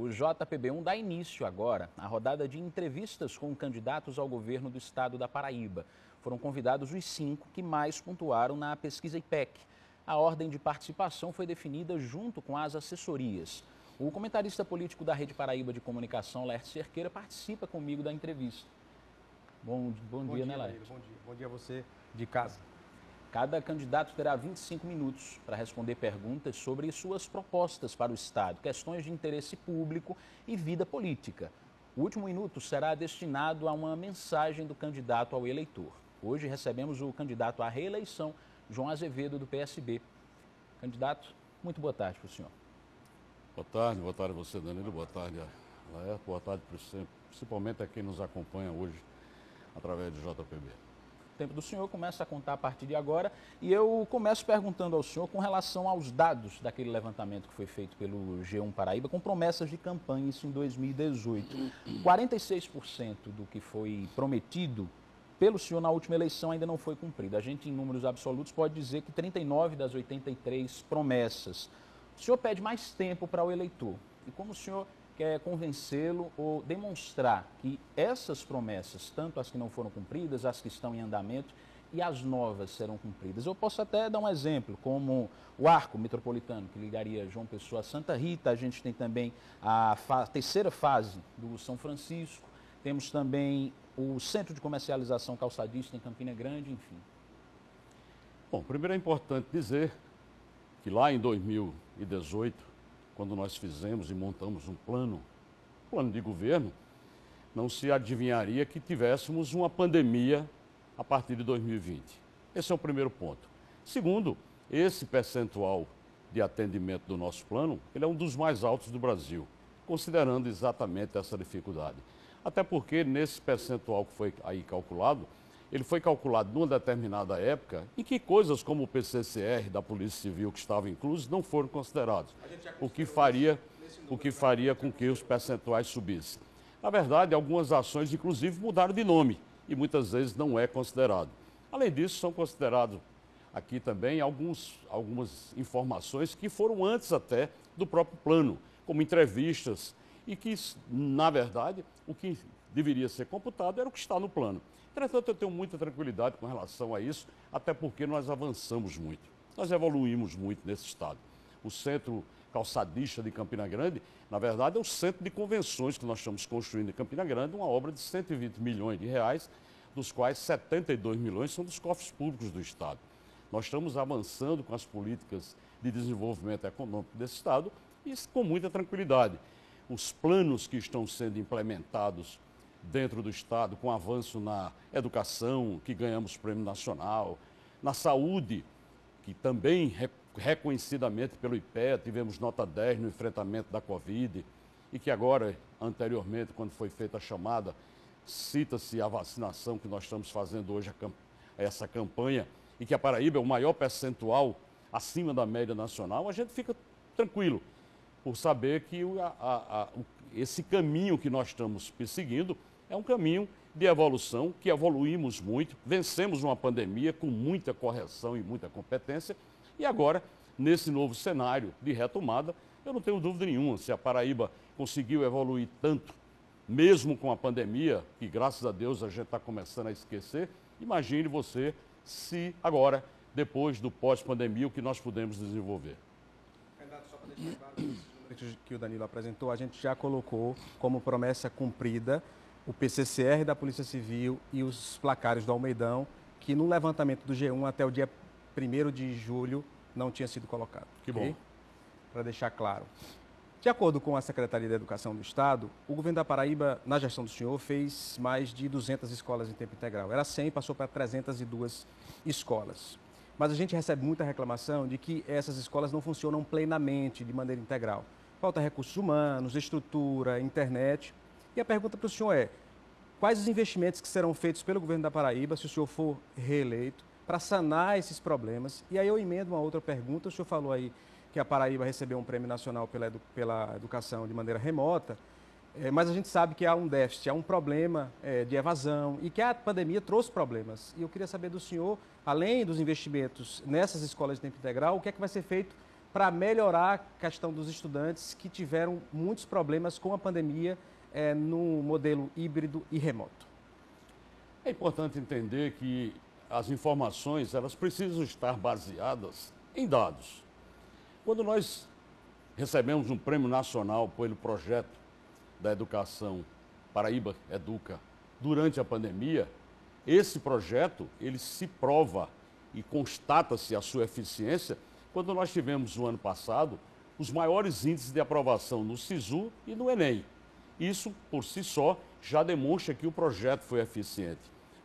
O JPB1 dá início agora à rodada de entrevistas com candidatos ao governo do estado da Paraíba. Foram convidados os 5 que mais pontuaram na pesquisa IPEC. A ordem de participação foi definida junto com as assessorias. O comentarista político da Rede Paraíba de Comunicação, Laerte Cerqueira, participa comigo da entrevista. Bom dia, né, Laerte? Bom dia. Bom dia a você de casa. Cada candidato terá 25 minutos para responder perguntas sobre suas propostas para o Estado, questões de interesse público e vida política. O último minuto será destinado a uma mensagem do candidato ao eleitor. Hoje recebemos o candidato à reeleição, João Azevedo, do PSB. Candidato, muito boa tarde para o senhor. Boa tarde a você, Danilo, boa tarde a Laerte, boa tarde principalmente a quem nos acompanha hoje através do JPB. O tempo do senhor começa a contar a partir de agora e eu começo perguntando ao senhor com relação aos dados daquele levantamento que foi feito pelo G1 Paraíba com promessas de campanha, isso em 2018. 46% do que foi prometido pelo senhor na última eleição ainda não foi cumprido. A gente, em números absolutos, pode dizer que 39 das 83 promessas. O senhor pede mais tempo para o eleitor. E como o senhor quer convencê-lo ou demonstrar que essas promessas, tanto as que não foram cumpridas, as que estão em andamento e as novas serão cumpridas? Eu posso até dar um exemplo, como o arco metropolitano, que ligaria João Pessoa a Santa Rita. A gente tem também a terceira fase do São Francisco. Temos também o Centro de Comercialização Calçadista em Campina Grande, enfim. Bom, primeiro é importante dizer que lá em 2018, quando nós fizemos e montamos um plano de governo, não se adivinharia que tivéssemos uma pandemia a partir de 2020. Esse é o primeiro ponto. Segundo, esse percentual de atendimento do nosso plano, ele é um dos mais altos do Brasil, considerando exatamente essa dificuldade. Até porque nesse percentual que foi aí calculado, ele foi calculado numa determinada época em que coisas como o PCCR da Polícia Civil que estavam inclusos não foram considerados, o que faria com que os percentuais subissem. Na verdade, algumas ações inclusive mudaram de nome e muitas vezes não é considerado. Além disso, são considerados aqui também algumas informações que foram antes até do próprio plano, como entrevistas, e que, na verdade, o que deveria ser computado era o que está no plano. Entretanto, eu tenho muita tranquilidade com relação a isso, até porque nós avançamos muito, nós evoluímos muito nesse estado. O Centro Calçadista de Campina Grande, na verdade, é o centro de convenções que nós estamos construindo em Campina Grande, uma obra de 120 milhões de reais, dos quais 72 milhões são dos cofres públicos do estado. Nós estamos avançando com as políticas de desenvolvimento econômico desse estado e com muita tranquilidade. Os planos que estão sendo implementados dentro do estado, com avanço na educação, que ganhamos prêmio nacional, na saúde, que também reconhecidamente pelo IPEA tivemos nota 10 no enfrentamento da Covid, e que agora, anteriormente, quando foi feita a chamada, cita-se a vacinação que nós estamos fazendo hoje, essa campanha, e que a Paraíba é o maior percentual acima da média nacional. A gente fica tranquilo por saber que esse caminho que nós estamos perseguindo é um caminho de evolução, que evoluímos muito, vencemos uma pandemia com muita correção e muita competência, e agora, nesse novo cenário de retomada, eu não tenho dúvida nenhuma, se a Paraíba conseguiu evoluir tanto, mesmo com a pandemia, que graças a Deus a gente está começando a esquecer, imagine você se agora, depois do pós-pandemia, o que nós podemos desenvolver. Candidato, só para deixar claro, que o Danilo apresentou, a gente já colocou como promessa cumprida o PCCR da Polícia Civil e os placares do Almeidão, que no levantamento do G1 até o dia 1º de julho não tinha sido colocado. Que bom. Para deixar claro. De acordo com a Secretaria da Educação do Estado, o governo da Paraíba, na gestão do senhor, fez mais de 200 escolas em tempo integral. Era 100, passou para 302 escolas. Mas a gente recebe muita reclamação de que essas escolas não funcionam plenamente, de maneira integral. Falta recursos humanos, estrutura, internet. E a pergunta para o senhor é: quais os investimentos que serão feitos pelo governo da Paraíba, se o senhor for reeleito, para sanar esses problemas? E aí eu emendo uma outra pergunta. O senhor falou aí que a Paraíba recebeu um prêmio nacional pela educação de maneira remota, mas a gente sabe que há um déficit, há um problema de evasão e que a pandemia trouxe problemas. E eu queria saber do senhor, além dos investimentos nessas escolas de tempo integral, o que é que vai ser feito para melhorar a questão dos estudantes que tiveram muitos problemas com a pandemia no modelo híbrido e remoto? É importante entender que as informações elas precisam estar baseadas em dados. Quando nós recebemos um prêmio nacional pelo projeto da educação Paraíba Educa durante a pandemia, esse projeto ele se prova e constata-se a sua eficiência quando nós tivemos no ano passado os maiores índices de aprovação no SISU e no Enem. Isso, por si só, já demonstra que o projeto foi eficiente.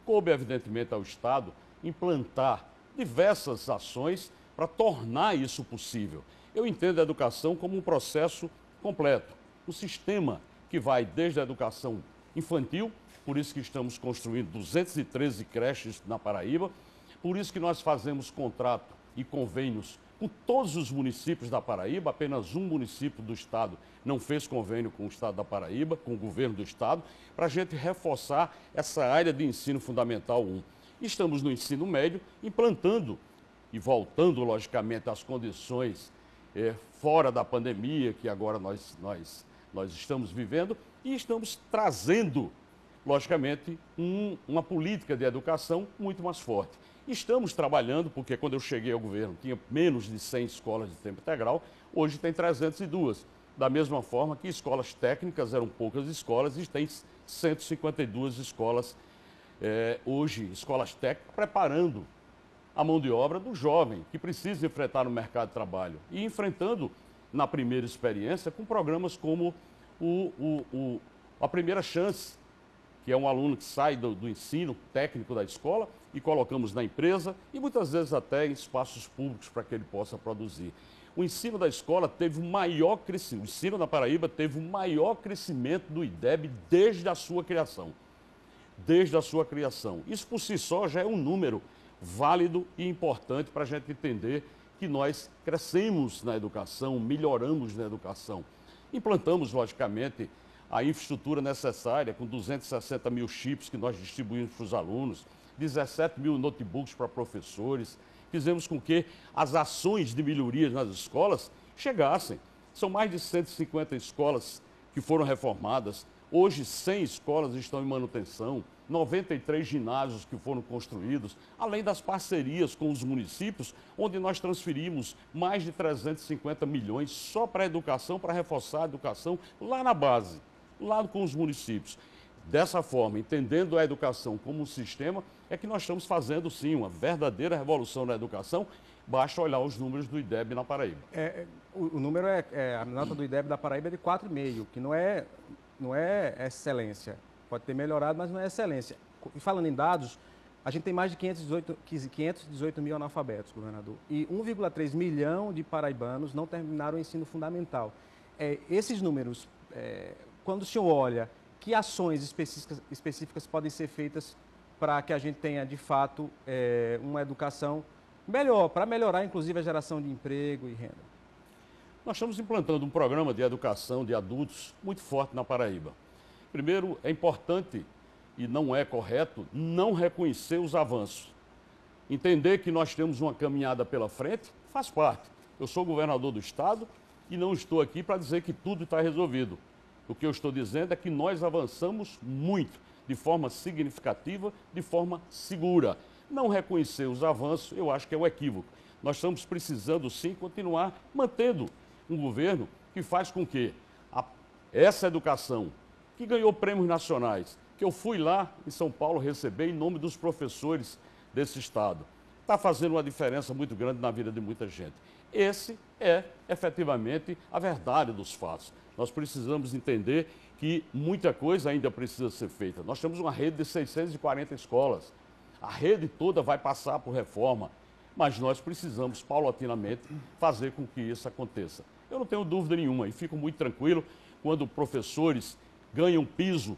Coube, evidentemente, ao Estado implantar diversas ações para tornar isso possível. Eu entendo a educação como um processo completo, um sistema que vai desde a educação infantil, por isso que estamos construindo 213 creches na Paraíba, por isso que nós fazemos contrato e convênios com todos os municípios da Paraíba, apenas um município do estado não fez convênio com o estado da Paraíba, com o governo do estado, para a gente reforçar essa área de ensino fundamental 1. Estamos no ensino médio, implantando e voltando, logicamente, às condições fora da pandemia, que agora nós estamos vivendo, e estamos trazendo, logicamente, uma política de educação muito mais forte. Estamos trabalhando, porque quando eu cheguei ao governo tinha menos de 100 escolas de tempo integral, hoje tem 302. Da mesma forma que escolas técnicas eram poucas escolas e tem 152 escolas hoje, escolas técnicas, preparando a mão de obra do jovem que precisa enfrentar no mercado de trabalho. E enfrentando, na primeira experiência, com programas como a Primeira Chance, que é um aluno que sai do ensino técnico da escola e colocamos na empresa e muitas vezes até em espaços públicos para que ele possa produzir. O ensino da escola teve o maior crescimento, o ensino na Paraíba teve o maior crescimento do IDEB desde a sua criação. Desde a sua criação. Isso por si só já é um número válido e importante para a gente entender que nós crescemos na educação, melhoramos na educação. Implantamos, logicamente, a infraestrutura necessária, com 260 mil chips que nós distribuímos para os alunos, 17 mil notebooks para professores, fizemos com que as ações de melhorias nas escolas chegassem. São mais de 150 escolas que foram reformadas, hoje 100 escolas estão em manutenção, 93 ginásios que foram construídos, além das parcerias com os municípios, onde nós transferimos mais de 350 milhões só para a educação, para reforçar a educação lá na base, lá com os municípios. Dessa forma, entendendo a educação como um sistema, é que nós estamos fazendo, sim, uma verdadeira revolução na educação. Basta olhar os números do IDEB na Paraíba. O número a nota do IDEB da Paraíba é de 4,5, que não é excelência. Pode ter melhorado, mas não é excelência. E falando em dados, a gente tem mais de 518 mil analfabetos, governador, e 1,3 milhão de paraibanos não terminaram o ensino fundamental. Esses números, quando o senhor olha, que ações específicas podem ser feitas para que a gente tenha, de fato, uma educação melhor, para melhorar, inclusive, a geração de emprego e renda? Nós estamos implantando um programa de educação de adultos muito forte na Paraíba. Primeiro, é importante e não é correto não reconhecer os avanços. Entender que nós temos uma caminhada pela frente faz parte. Eu sou governador do estado e não estou aqui para dizer que tudo está resolvido. O que eu estou dizendo é que nós avançamos muito, de forma significativa, de forma segura. Não reconhecer os avanços, eu acho que é um equívoco. Nós estamos precisando, sim, continuar mantendo um governo que faz com que essa educação, que ganhou prêmios nacionais, que eu fui lá em São Paulo receber em nome dos professores desse estado, está fazendo uma diferença muito grande na vida de muita gente. Esse é, efetivamente, a verdade dos fatos. Nós precisamos entender que muita coisa ainda precisa ser feita. Nós temos uma rede de 640 escolas. A rede toda vai passar por reforma, mas nós precisamos, paulatinamente, fazer com que isso aconteça. Eu não tenho dúvida nenhuma e fico muito tranquilo quando professores ganham piso,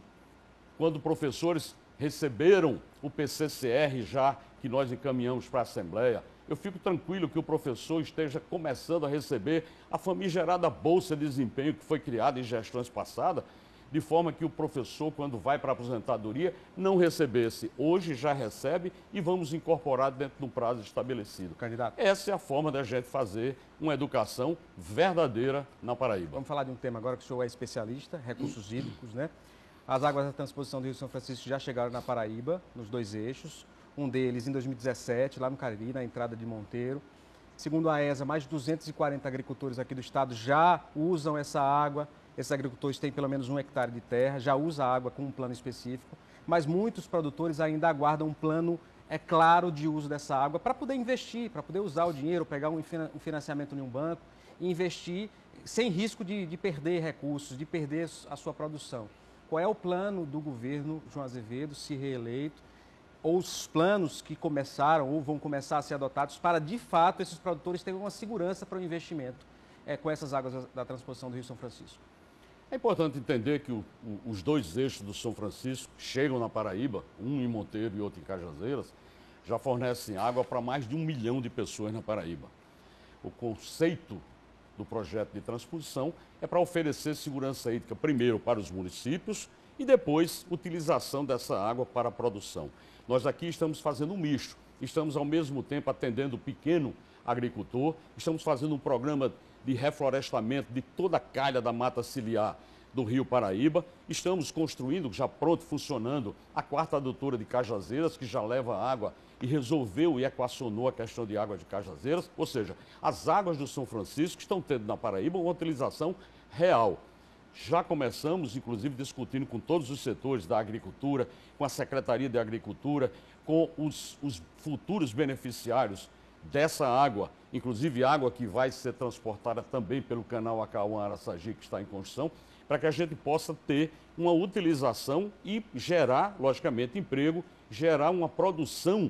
quando professores receberam o PCCR já que nós encaminhamos para a Assembleia. Eu fico tranquilo que o professor esteja começando a receber a famigerada Bolsa de Desempenho que foi criada em gestões passadas, de forma que o professor, quando vai para a aposentadoria, não recebesse. Hoje já recebe e vamos incorporar dentro de um prazo estabelecido. Candidato. Essa é a forma da gente fazer uma educação verdadeira na Paraíba. Vamos falar de um tema agora que o senhor é especialista, recursos hídricos, né? As águas da transposição do Rio São Francisco já chegaram na Paraíba, nos 2 eixos. Um deles em 2017, lá no Cariri, na entrada de Monteiro. Segundo a ESA, mais de 240 agricultores aqui do estado já usam essa água. Esses agricultores têm pelo menos 1 hectare de terra, já usam a água com um plano específico. Mas muitos produtores ainda aguardam um plano, é claro, de uso dessa água para poder investir, para poder usar o dinheiro, pegar um financiamento em um banco e investir sem risco de perder recursos, de perder a sua produção. Qual é o plano do governo João Azevedo, se reeleito, ou os planos que começaram ou vão começar a ser adotados para, de fato, esses produtores terem uma segurança para o investimento com essas águas da transposição do Rio São Francisco? É importante entender que os 2 eixos do São Francisco chegam na Paraíba, um em Monteiro e outro em Cajazeiras, já fornecem água para mais de 1 milhão de pessoas na Paraíba. O conceito do projeto de transposição é para oferecer segurança hídrica primeiro para os municípios e depois utilização dessa água para a produção. Nós aqui estamos fazendo um misto, estamos ao mesmo tempo atendendo o pequeno agricultor, estamos fazendo um programa de reflorestamento de toda a calha da mata ciliar do Rio Paraíba, estamos construindo, já pronto, funcionando, a 4ª adutora de Cajazeiras, que já leva água e resolveu e equacionou a questão de água de Cajazeiras, ou seja, as águas do São Francisco estão tendo na Paraíba uma utilização real. Já começamos, inclusive, discutindo com todos os setores da agricultura, com a Secretaria de Agricultura, com os futuros beneficiários dessa água, inclusive água que vai ser transportada também pelo canal Acauã-Araçagi, que está em construção, para que a gente possa ter uma utilização e gerar, logicamente, emprego, gerar uma produção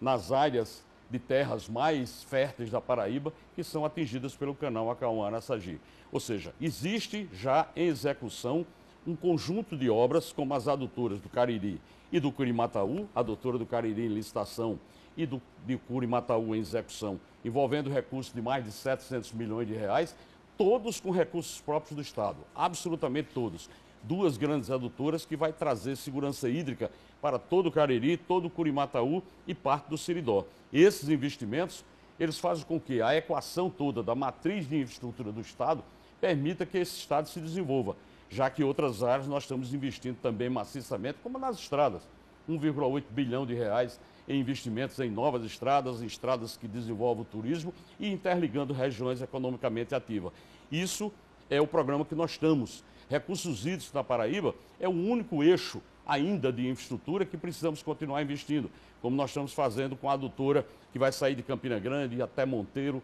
nas áreas de terras mais férteis da Paraíba, que são atingidas pelo canal Acauã-Araçagi. Ou seja, existe já em execução um conjunto de obras, como as adutoras do Cariri e do Curimataú, a adutora do Cariri em licitação e de Curimataú em execução, envolvendo recursos de mais de 700 milhões de reais, todos com recursos próprios do Estado, absolutamente todos. 2 grandes adutoras que vai trazer segurança hídrica para todo o Cariri, todo o Curimataú e parte do Siridó. Esses investimentos, eles fazem com que a equação toda da matriz de infraestrutura do Estado permita que esse Estado se desenvolva, já que em outras áreas nós estamos investindo também maciçamente, como nas estradas, 1,8 bilhão de reais em investimentos em novas estradas, em estradas que desenvolvem o turismo e interligando regiões economicamente ativas. Isso é o programa que nós estamos. Recursos hídricos na Paraíba é o único eixo ainda de infraestrutura que precisamos continuar investindo, como nós estamos fazendo com a adutora que vai sair de Campina Grande e até Monteiro,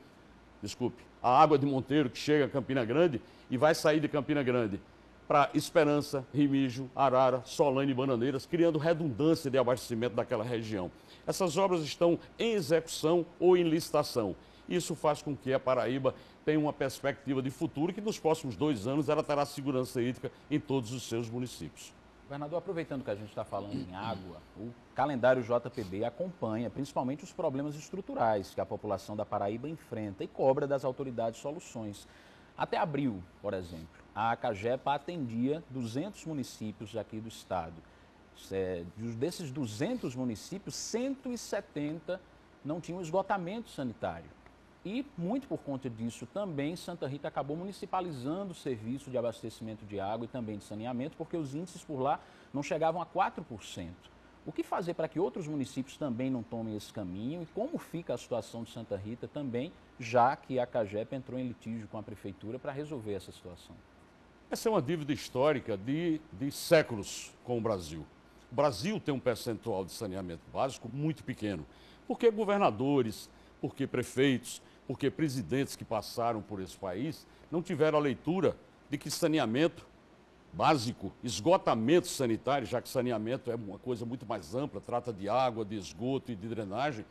a água de Monteiro que chega a Campina Grande e vai sair de Campina Grande para Esperança, Remígio, Arara, Solane e Bananeiras, criando redundância de abastecimento daquela região. Essas obras estão em execução ou em licitação. Isso faz com que a Paraíba tenha uma perspectiva de futuro que nos próximos 2 anos ela terá segurança hídrica em todos os seus municípios. Governador, aproveitando que a gente está falando em água, o calendário JPB acompanha principalmente os problemas estruturais que a população da Paraíba enfrenta e cobra das autoridades soluções. Até abril, por exemplo, a Acagepa atendia 200 municípios aqui do estado. Desses 200 municípios, 170 não tinham esgotamento sanitário. E, muito por conta disso também, Santa Rita acabou municipalizando o serviço de abastecimento de água e também de saneamento, porque os índices por lá não chegavam a 4%. O que fazer para que outros municípios também não tomem esse caminho e como fica a situação de Santa Rita também, já que a Acagepa entrou em litígio com a prefeitura para resolver essa situação? Essa é uma dívida histórica de séculos com o Brasil. O Brasil tem um percentual de saneamento básico muito pequeno, porque governadores, porque prefeitos, porque presidentes que passaram por esse país não tiveram a leitura de que saneamento básico, esgotamento sanitário, já que saneamento é uma coisa muito mais ampla, trata de água, de esgoto e de drenagem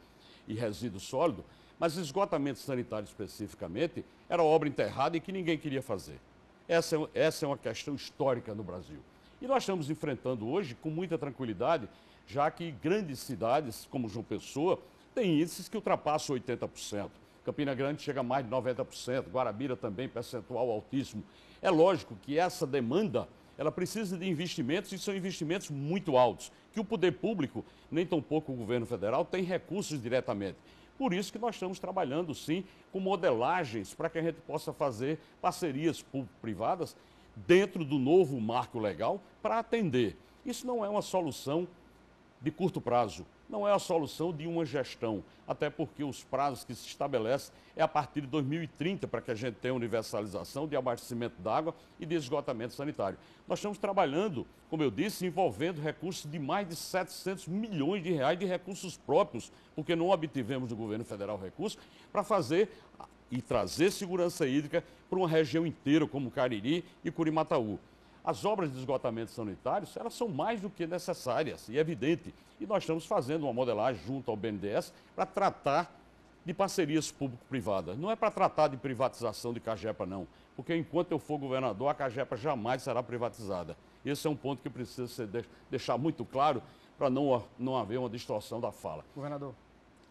e resíduo sólido, mas esgotamento sanitário especificamente era obra enterrada e que ninguém queria fazer. Essa é uma questão histórica no Brasil. E nós estamos enfrentando hoje com muita tranquilidade, já que grandes cidades como João Pessoa têm índices que ultrapassam 80%. Campina Grande chega a mais de 90%, Guarabira também, percentual altíssimo. É lógico que essa demanda ela precisa de investimentos e são investimentos muito altos, que o poder público, nem tampouco o governo federal, tem recursos diretamente. Por isso que nós estamos trabalhando, sim, com modelagens para que a gente possa fazer parcerias público-privadas dentro do novo marco legal para atender. Isso não é uma solução de curto prazo, não é a solução de uma gestão, até porque os prazos que se estabelecem é a partir de 2030 para que a gente tenha universalização de abastecimento d'água e de esgotamento sanitário. Nós estamos trabalhando, como eu disse, envolvendo recursos de mais de 700 milhões de reais de recursos próprios, porque não obtivemos do governo federal recursos para fazer e trazer segurança hídrica para uma região inteira, como Cariri e Curimataú. As obras de esgotamento sanitário, elas são mais do que necessárias e evidente. E nós estamos fazendo uma modelagem junto ao BNDES para tratar de parcerias público-privadas. Não é para tratar de privatização de Cagepa, não. Porque enquanto eu for governador, a Cagepa jamais será privatizada. Esse é um ponto que precisa deixar muito claro para não haver uma distorção da fala. Governador,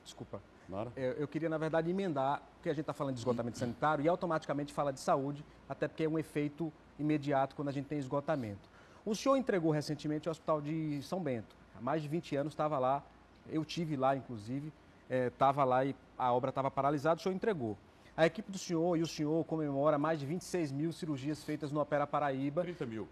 desculpa. Nara? Eu queria, na verdade, emendar, porque a gente está falando de esgotamento sanitário e automaticamente fala de saúde, até porque é um efeito imediato quando a gente tem esgotamento. O senhor entregou recentemente o Hospital de São Bento. Há mais de 20 anos estava lá, eu tive lá, inclusive, estava lá e a obra estava paralisada, o senhor entregou. A equipe do senhor e o senhor comemora mais de 26 mil cirurgias feitas no Opera Paraíba. 30 mil.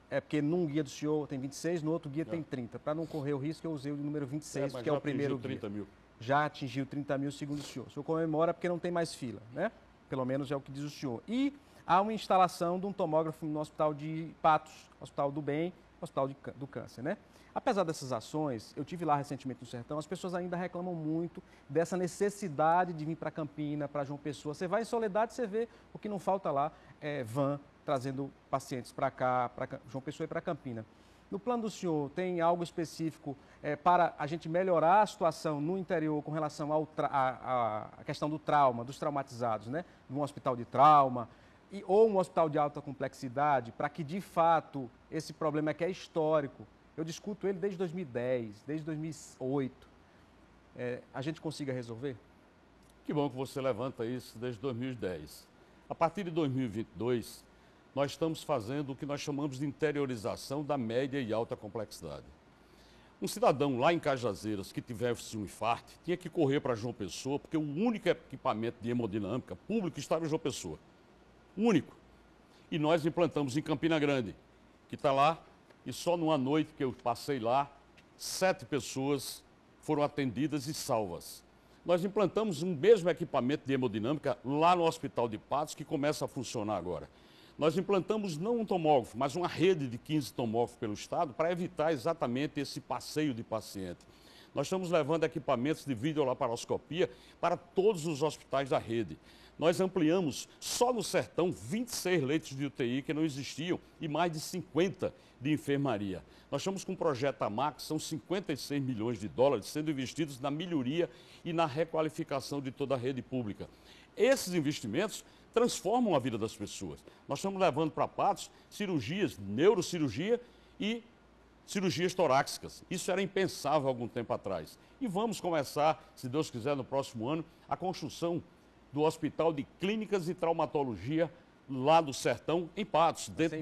É porque num guia do senhor tem 26, no outro guia tem 30. Para não correr o risco, eu usei o número 26, que é o primeiro guia. 30 mil. Já atingiu 30 mil, segundo o senhor. O senhor comemora porque não tem mais fila, né? Pelo menos é o que diz o senhor. E há uma instalação de um tomógrafo no Hospital de Patos, Hospital do Bem, Hospital do Câncer, né? Apesar dessas ações, eu tive lá recentemente no Sertão, as pessoas ainda reclamam muito dessa necessidade de vir para Campina, para João Pessoa. Você vai em Soledade, você vê o que não falta lá, van trazendo pacientes para cá, para João Pessoa e para Campina. No plano do senhor, tem algo específico para a gente melhorar a situação no interior com relação à questão do trauma, dos traumatizados, né? Um hospital de trauma ou um hospital de alta complexidade, para que, de fato, esse problema que é histórico, eu discuto ele desde 2010, desde 2008, a gente consiga resolver? Que bom que você levanta isso desde 2010. A partir de 2022, nós estamos fazendo o que nós chamamos de interiorização da média e alta complexidade. Um cidadão lá em Cajazeiras que tivesse um infarto tinha que correr para João Pessoa, porque o único equipamento de hemodinâmica público estava em João Pessoa. O único. E nós implantamos em Campina Grande, que está lá, e só numa noite que eu passei lá, 7 pessoas foram atendidas e salvas. Nós implantamos um mesmo equipamento de hemodinâmica lá no Hospital de Patos, que começa a funcionar agora. Nós implantamos não um tomógrafo, mas uma rede de 15 tomógrafos pelo Estado para evitar exatamente esse passeio de paciente. Nós estamos levando equipamentos de videolaparoscopia para todos os hospitais da rede. Nós ampliamos só no Sertão 26 leitos de UTI que não existiam e mais de 50 de enfermaria. Nós estamos com um projeto AMAC, são 56 milhões de dólares sendo investidos na melhoria e na requalificação de toda a rede pública. Esses investimentos transformam a vida das pessoas. Nós estamos levando para Patos cirurgias, neurocirurgia e cirurgias torácicas. Isso era impensável há algum tempo atrás. E vamos começar, se Deus quiser, no próximo ano, a construção do Hospital de Clínicas e Traumatologia lá do Sertão, em Patos, dentro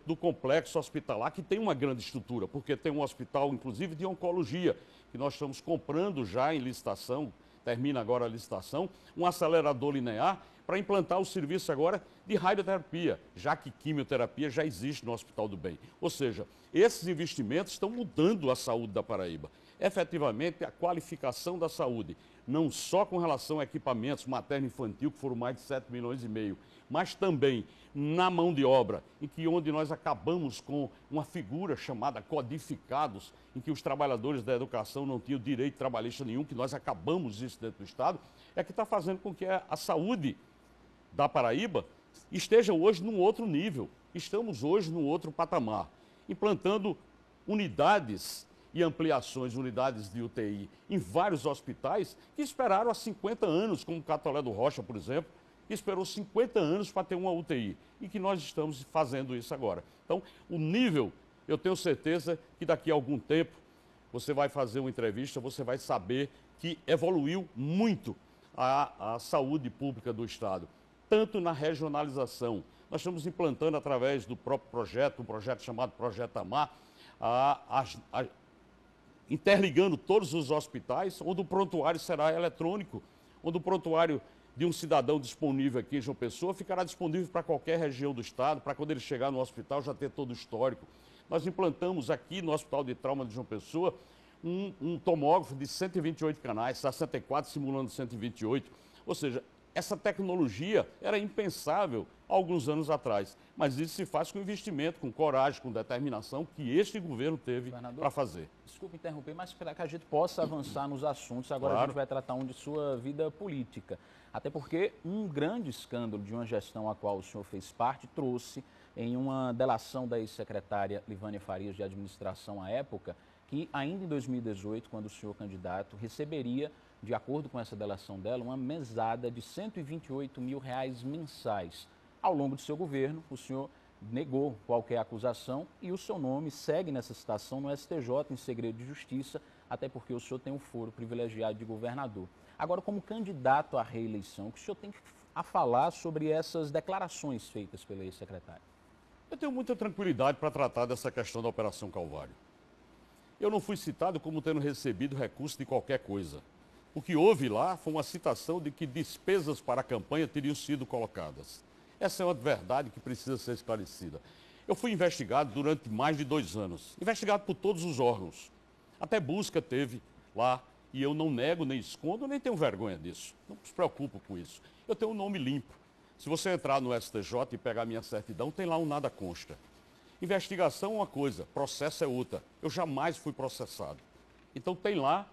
do complexo hospitalar, que tem uma grande estrutura, porque tem um hospital, inclusive, de oncologia, que nós estamos comprando já em licitação, termina agora a licitação, um acelerador linear para implantar o serviço agora de radioterapia, já que quimioterapia já existe no Hospital do Bem. Ou seja, esses investimentos estão mudando a saúde da Paraíba. Efetivamente, a qualificação da saúde, não só com relação a equipamentos materno-infantil, que foram mais de 7 milhões e meio, mas também na mão de obra, onde nós acabamos com uma figura chamada codificados, em que os trabalhadores da educação não tinham direito trabalhista nenhum, que nós acabamos isso dentro do Estado, é que está fazendo com que a saúde da Paraíba esteja hoje num outro nível. Estamos hoje num outro patamar, implantando unidades e ampliações, unidades de UTI em vários hospitais que esperaram há 50 anos, como o Catolé do Rocha, por exemplo, que esperou 50 anos para ter uma UTI e que nós estamos fazendo isso agora. Então, o nível, eu tenho certeza que daqui a algum tempo você vai fazer uma entrevista, você vai saber que evoluiu muito a saúde pública do Estado, tanto na regionalização, Nós estamos implantando através do próprio projeto, um projeto chamado Projeto Amar, interligando todos os hospitais, onde o prontuário será eletrônico, onde o prontuário de um cidadão disponível aqui em João Pessoa ficará disponível para qualquer região do estado, para quando ele chegar no hospital já ter todo o histórico. Nós implantamos aqui no Hospital de Trauma de João Pessoa um tomógrafo de 128 canais, 64 simulando 128, ou seja, essa tecnologia era impensável há alguns anos atrás, mas isso se faz com investimento, com coragem, com determinação que este governo teve para fazer. Desculpe interromper, mas para que a gente possa avançar nos assuntos, agora Claro. A gente vai tratar de sua vida política. Até porque um grande escândalo de uma gestão a qual o senhor fez parte trouxe em uma delação da ex-secretária Livânia Farias de administração à época, que ainda em 2018, quando o senhor candidato receberia, de acordo com essa delação dela, uma mesada de R$ 128 mil mensais. Ao longo de seu governo, o senhor negou qualquer acusação e o seu nome segue nessa citação no STJ em segredo de justiça, até porque o senhor tem um foro privilegiado de governador. Agora, como candidato à reeleição, o que o senhor tem a falar sobre essas declarações feitas pela ex-secretária? Eu tenho muita tranquilidade para tratar dessa questão da Operação Calvário. Eu não fui citado como tendo recebido recurso de qualquer coisa. O que houve lá foi uma citação de que despesas para a campanha teriam sido colocadas. Essa é uma verdade que precisa ser esclarecida. Eu fui investigado durante mais de 2 anos, investigado por todos os órgãos. Até busca teve lá, e eu não nego, nem escondo, nem tenho vergonha disso. Não se preocupo com isso. Eu tenho um nome limpo. Se você entrar no STJ e pegar minha certidão, tem lá um nada consta. Investigação é uma coisa, processo é outra. Eu jamais fui processado. Então tem lá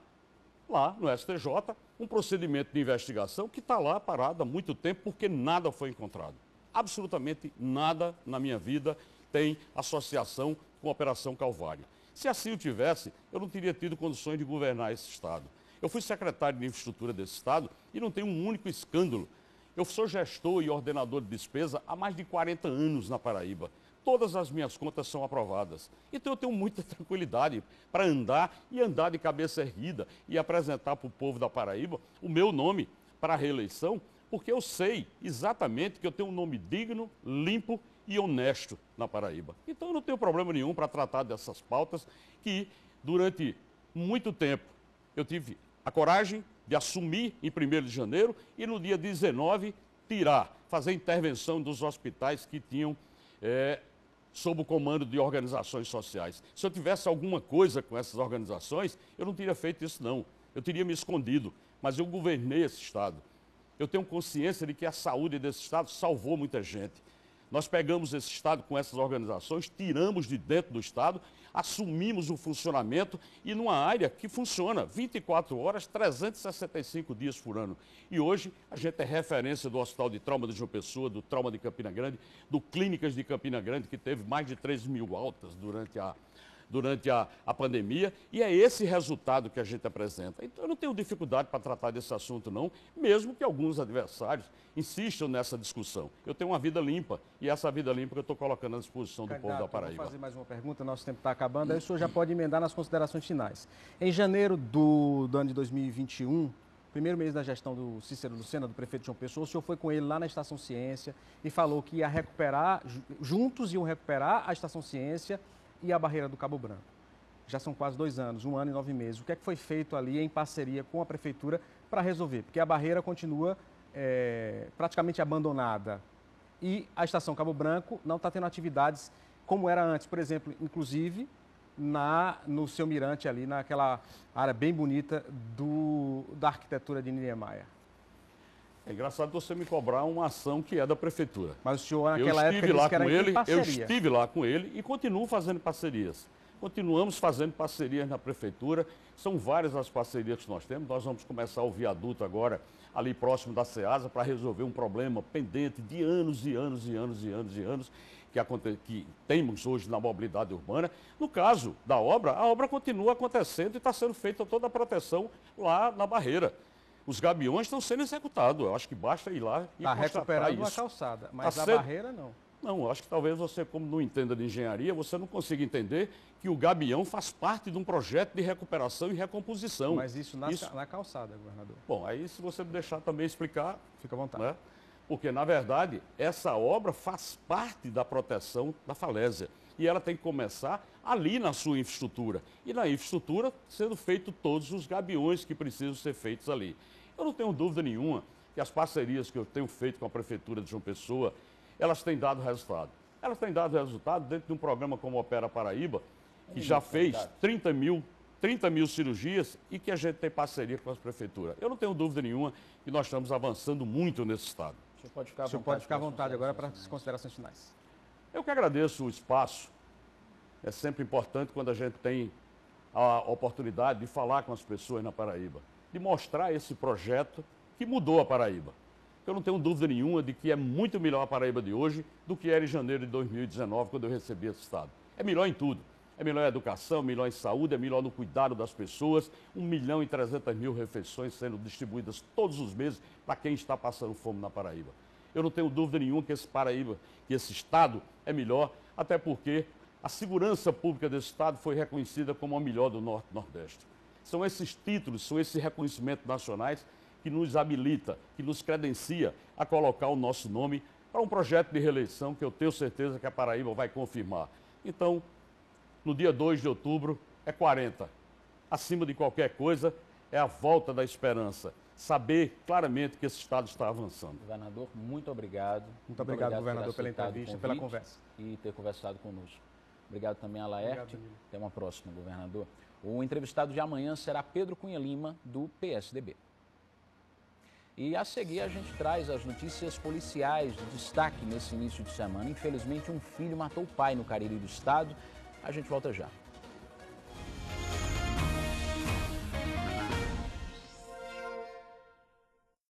no STJ, um procedimento de investigação que está lá parado há muito tempo porque nada foi encontrado. Absolutamente nada na minha vida tem associação com a Operação Calvário. Se assim o tivesse, eu não teria tido condições de governar esse Estado. Eu fui secretário de infraestrutura desse Estado e não tenho um único escândalo. Eu sou gestor e ordenador de despesa há mais de 40 anos na Paraíba. Todas as minhas contas são aprovadas. Então eu tenho muita tranquilidade para andar de cabeça erguida e apresentar para o povo da Paraíba o meu nome para a reeleição, porque eu sei exatamente que eu tenho um nome digno, limpo e honesto na Paraíba. Então eu não tenho problema nenhum para tratar dessas pautas que durante muito tempo eu tive a coragem de assumir em 1º de janeiro e no dia 19 fazer intervenção dos hospitais que tinham sob o comando de organizações sociais. Se eu tivesse alguma coisa com essas organizações, eu não teria feito isso não. Eu teria me escondido, mas eu governei esse Estado. Eu tenho consciência de que a saúde desse Estado salvou muita gente. Nós pegamos esse Estado com essas organizações, tiramos de dentro do Estado, assumimos o funcionamento e numa área que funciona 24 horas, 365 dias por ano. E hoje a gente é referência do Hospital de Trauma de João Pessoa, do Trauma de Campina Grande, do Clínicas de Campina Grande, que teve mais de 3 mil altas durante a pandemia, e é esse resultado que a gente apresenta. Então eu não tenho dificuldade para tratar desse assunto não, mesmo que alguns adversários insistam nessa discussão. Eu tenho uma vida limpa, e essa vida limpa que eu estou colocando à disposição do povo da Paraíba. Vou fazer mais uma pergunta, nosso tempo está acabando, aí o senhor já pode emendar nas considerações finais. Em janeiro do ano de 2021, primeiro mês da gestão do Cícero Lucena, do prefeito de João Pessoa, o senhor foi com ele lá na Estação Ciência e falou que ia recuperar, juntos iam recuperar a Estação Ciência e a barreira do Cabo Branco. Já são quase 2 anos, 1 ano e 9 meses. O que é que foi feito ali em parceria com a prefeitura para resolver? Porque a barreira continua praticamente abandonada e a Estação Cabo Branco não está tendo atividades como era antes. Por exemplo, inclusive no seu mirante ali, naquela área bem bonita da arquitetura de Niemeyer. É engraçado você me cobrar uma ação que é da prefeitura. Mas o senhor naquela época disse que era em parceria. Eu estive lá com ele e continuo fazendo parcerias. Continuamos fazendo parcerias na prefeitura. São várias as parcerias que nós temos. Nós vamos começar o viaduto agora, ali próximo da Ceasa, para resolver um problema pendente de anos e anos e anos e anos e anos que temos hoje na mobilidade urbana. No caso da obra, a obra continua acontecendo e está sendo feita toda a proteção lá na barreira. Os gabiões estão sendo executados. Eu acho que basta ir lá e constatar isso. Está recuperando a calçada, mas a barreira não. Não, eu acho que talvez você, como não entenda de engenharia, você não consiga entender que o gabião faz parte de um projeto de recuperação e recomposição. Mas isso na calçada, governador. Bom, aí se você me deixar também explicar... Fica à vontade. Né? Porque, na verdade, essa obra faz parte da proteção da falésia. E ela tem que começar ali na sua infraestrutura. E na infraestrutura, sendo feito todos os gabiões que precisam ser feitos ali. Eu não tenho dúvida nenhuma que as parcerias que eu tenho feito com a Prefeitura de João Pessoa, elas têm dado resultado. Elas têm dado resultado dentro de um programa como Opera Paraíba, que já fez 30 mil cirurgias e que a gente tem parceria com as prefeituras. Eu não tenho dúvida nenhuma que nós estamos avançando muito nesse estado. O senhor pode ficar à vontade agora para as considerações finais. Eu que agradeço o espaço. É sempre importante quando a gente tem a oportunidade de falar com as pessoas na Paraíba, de mostrar esse projeto que mudou a Paraíba. Eu não tenho dúvida nenhuma de que é muito melhor a Paraíba de hoje do que era em janeiro de 2019, quando eu recebi esse estado. É melhor em tudo. É melhor em educação, melhor em saúde, é melhor no cuidado das pessoas. 1.300.000 refeições sendo distribuídas todos os meses para quem está passando fome na Paraíba. Eu não tenho dúvida nenhuma que esse estado é melhor, até porque a segurança pública desse estado foi reconhecida como a melhor do Norte e Nordeste. São esses títulos, são esses reconhecimentos nacionais que nos habilita, que nos credencia a colocar o nosso nome para um projeto de reeleição que eu tenho certeza que a Paraíba vai confirmar. Então, no dia 2 de outubro, é 40. Acima de qualquer coisa, é a volta da esperança. Saber claramente que esse estado está avançando. Governador, muito obrigado. Muito obrigado, governador, pela entrevista, pela conversa. E ter conversado conosco. Obrigado também a Laerte. Até uma próxima, governador. O entrevistado de amanhã será Pedro Cunha Lima, do PSDB. E a seguir a gente traz as notícias policiais de destaque nesse início de semana. Infelizmente, um filho matou o pai no Cariri do Estado. A gente volta já.